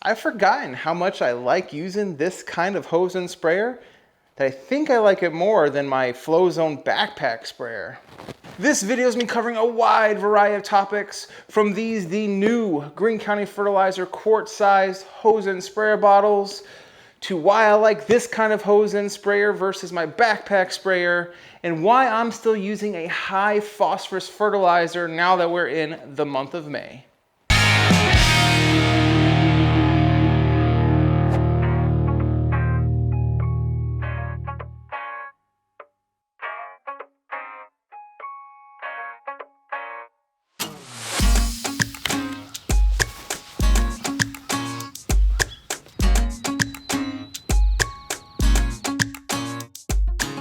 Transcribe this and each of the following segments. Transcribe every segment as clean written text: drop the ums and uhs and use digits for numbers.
I've forgotten how much I like using this kind of hose and sprayer, that I think I like it more than my Flowzone backpack sprayer. This video is me covering a wide variety of topics, from the new Greene County Fertilizer quart-sized hose and sprayer bottles, to why I like this kind of hose and sprayer versus my backpack sprayer, and why I'm still using a high phosphorus fertilizer now that we're in the month of May.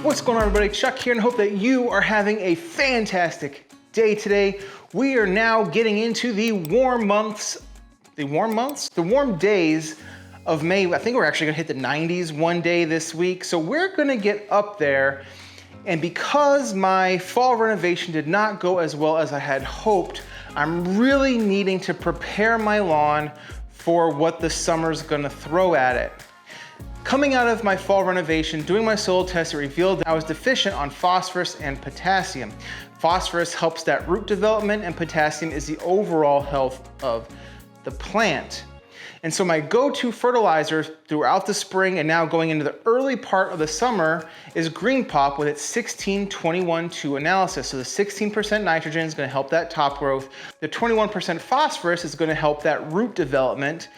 What's going on, everybody? Chuck here, and hope that you are having a fantastic day today. We are now getting into the warm days of May. I think we're actually gonna hit the 90s one day this week. So we're gonna get up there. And because my fall renovation did not go as well as I had hoped, I'm really needing to prepare my lawn for what the summer's gonna throw at it. Coming out of my fall renovation, doing my soil test, it revealed that I was deficient on phosphorus and potassium. Phosphorus helps that root development, and potassium is the overall health of the plant. And so my go-to fertilizer throughout the spring and now going into the early part of the summer is Green Pop with its 16-21-2 analysis. So the 16% nitrogen is going to help that top growth. The 21% phosphorus is going to help that root development.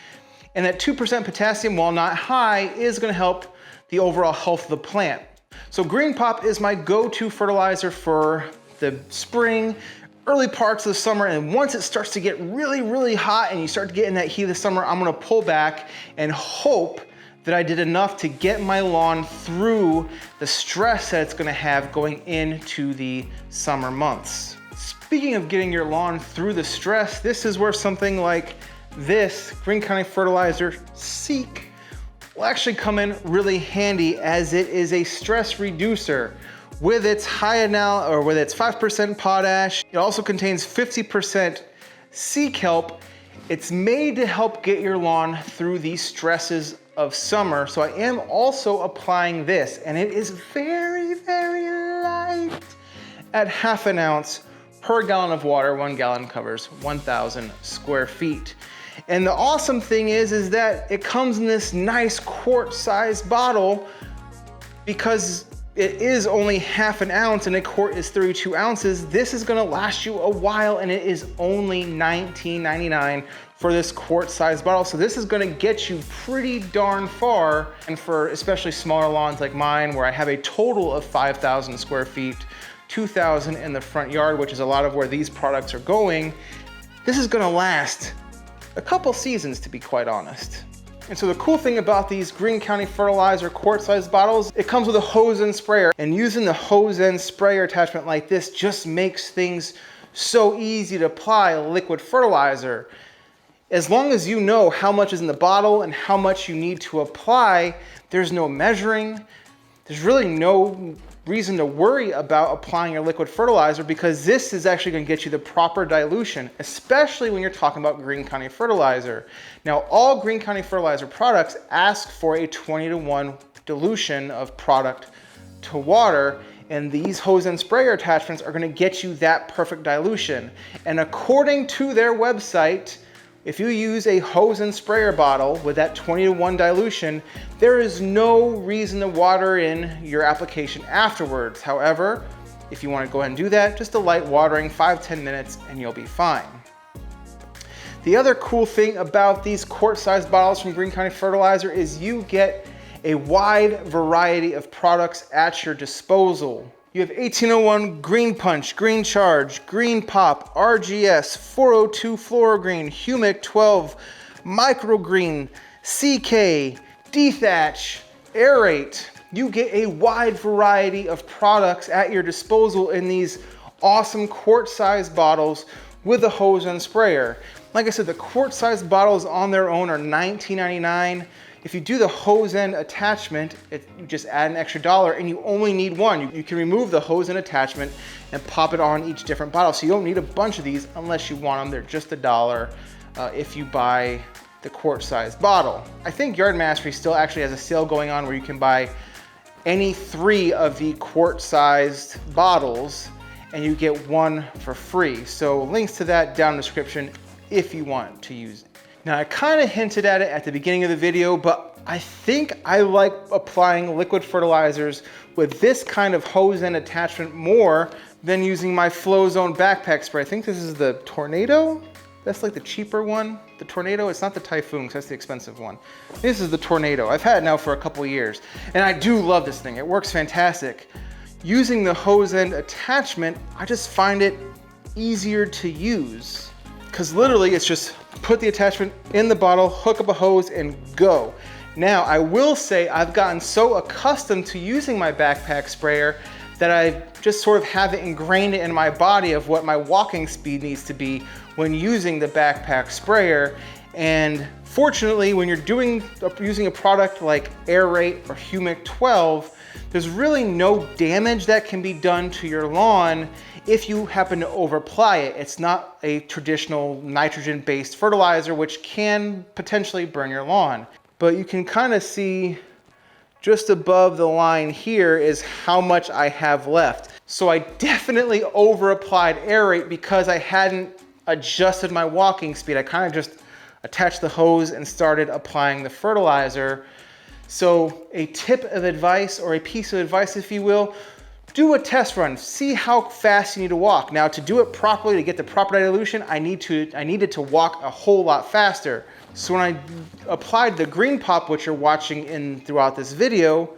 And that 2% potassium, while not high, is gonna help the overall health of the plant. So Green Pop is my go-to fertilizer for the spring, early parts of the summer, and once it starts to get really, really hot and you start to get in that heat of the summer, I'm gonna pull back and hope that I did enough to get my lawn through the stress that it's gonna have going into the summer months. Speaking of getting your lawn through the stress, this is where something like this Greene County Fertilizer Seek will actually come in really handy, as it is a stress reducer. With its with its 5% potash, it also contains 50% sea kelp. It's made to help get your lawn through the stresses of summer. So I am also applying this, and it is very, very light at ½ an ounce per gallon of water. 1 gallon covers 1,000 square feet. And the awesome thing is that it comes in this nice quart-sized bottle, because it is only ½ an ounce and a quart is 32 ounces. This is gonna last you a while, and it is only $19.99 for this quart-sized bottle. So this is gonna get you pretty darn far. And for especially smaller lawns like mine, where I have a total of 5,000 square feet, 2,000 in the front yard, which is a lot of where these products are going, this is gonna last a couple seasons, to be quite honest. And so the cool thing about these Greene County Fertilizer quart-sized bottles, it comes with a hose and sprayer. And using the hose and sprayer attachment like this just makes things so easy to apply liquid fertilizer. As long as you know how much is in the bottle and how much you need to apply, there's no measuring. There's really no reason to worry about applying your liquid fertilizer, because this is actually going to get you the proper dilution, especially when you're talking about Greene County Fertilizer. Now, all Greene County Fertilizer products ask for a 20-to-1 dilution of product to water, and these hose and sprayer attachments are going to get you that perfect dilution. And according to their website, if you use a hose and sprayer bottle with that 20-to-1 dilution, there is no reason to water in your application afterwards. However, if you want to go ahead and do that, just a light watering, 5-10 minutes, and you'll be fine. The other cool thing about these quart-sized bottles from Greene County Fertilizer is you get a wide variety of products at your disposal. You have 1801 Green Punch, Green Charge, Green Pop, RGS, 402 Florogreen, Humic 12, Microgreen, CK, Dethatch, Aerate. You get a wide variety of products at your disposal in these awesome quart-sized bottles with a hose and sprayer. Like I said, the quart-sized bottles on their own are $19.99. If you do the hose end attachment, you just add an extra $1 and you only need one. You can remove the hose end attachment and pop it on each different bottle. So you don't need a bunch of these unless you want them. They're just $1 if you buy the quart-sized bottle. I think Yard Mastery still actually has a sale going on where you can buy any 3 of the quart-sized bottles and you get 1 for free. So links to that down in the description if you want to use it. Now, I kind of hinted at it at the beginning of the video, but I think I like applying liquid fertilizers with this kind of hose end attachment more than using my Flowzone backpack spray. I think this is the Tornado. That's like the cheaper one. The Tornado, it's not the Typhoon, because that's the expensive one. This is the Tornado. I've had it now for a couple years, and I do love this thing. It works fantastic. Using the hose end attachment, I just find it easier to use, because literally it's just put the attachment in the bottle, hook up a hose, and go. Now, I will say I've gotten so accustomed to using my backpack sprayer that I just sort of have it ingrained in my body of what my walking speed needs to be when using the backpack sprayer. And fortunately, when you're using a product like Aerate or Humic 12, there's really no damage that can be done to your lawn if you happen to overapply it. It's not a traditional nitrogen-based fertilizer, which can potentially burn your lawn. But you can kind of see just above the line here is how much I have left. So I definitely over-applied Aerate because I hadn't adjusted my walking speed. I kind of just attached the hose and started applying the fertilizer. So a tip of advice, or a piece of advice if you will, do a test run. See how fast you need to walk. Now, to do it properly, to get the proper dilution, I needed to walk a whole lot faster. So when I applied the Green Pop, which you're watching throughout this video,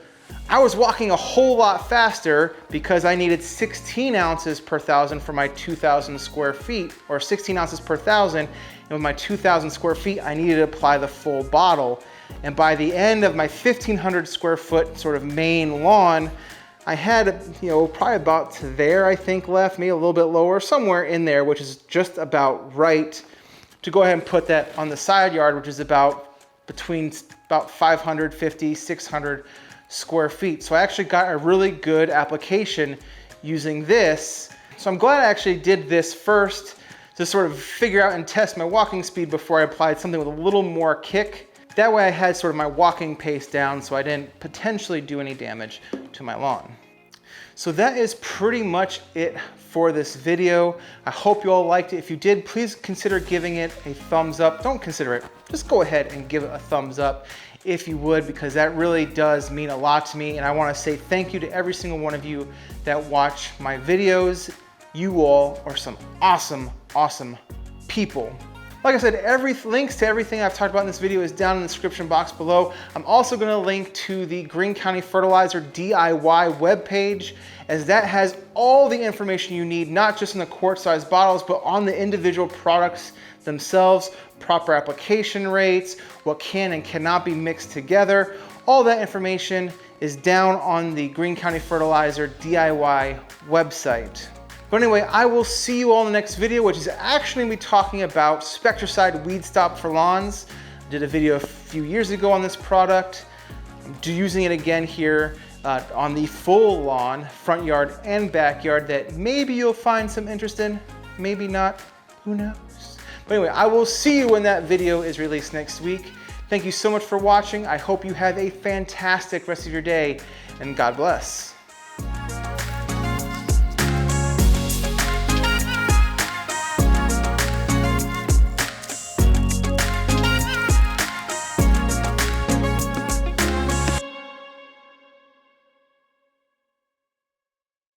I was walking a whole lot faster because I needed 16 ounces per thousand for my 2,000 square feet, or 16 ounces per thousand. And with my 2,000 square feet, I needed to apply the full bottle. And by the end of my 1,500 square foot sort of main lawn, I had, probably about to there, I think, left, maybe a little bit lower, somewhere in there, which is just about right to go ahead and put that on the side yard, which is between 550, 600 square feet. So I actually got a really good application using this. So I'm glad I actually did this first to sort of figure out and test my walking speed before I applied something with a little more kick. That way I had sort of my walking pace down so I didn't potentially do any damage to my lawn. So that is pretty much it for this video. I hope you all liked it. If you did, please consider giving it a thumbs up. Don't consider it, just go ahead and give it a thumbs up if you would, because that really does mean a lot to me. And I wanna say thank you to every single one of you that watch my videos. You all are some awesome, awesome people. Like I said, links to everything I've talked about in this video is down in the description box below. I'm also gonna link to the Greene County Fertilizer DIY webpage, as that has all the information you need, not just in the quart-sized bottles, but on the individual products themselves, proper application rates, what can and cannot be mixed together. All that information is down on the Greene County Fertilizer DIY website. But anyway, I will see you all in the next video, which is actually going to be talking about Spectracide Weed Stop for Lawns. I did a video a few years ago on this product. I'm using it again here on the full lawn, front yard and backyard, that maybe you'll find some interest in, maybe not, who knows. But anyway, I will see you when that video is released next week. Thank you so much for watching. I hope you have a fantastic rest of your day, and God bless.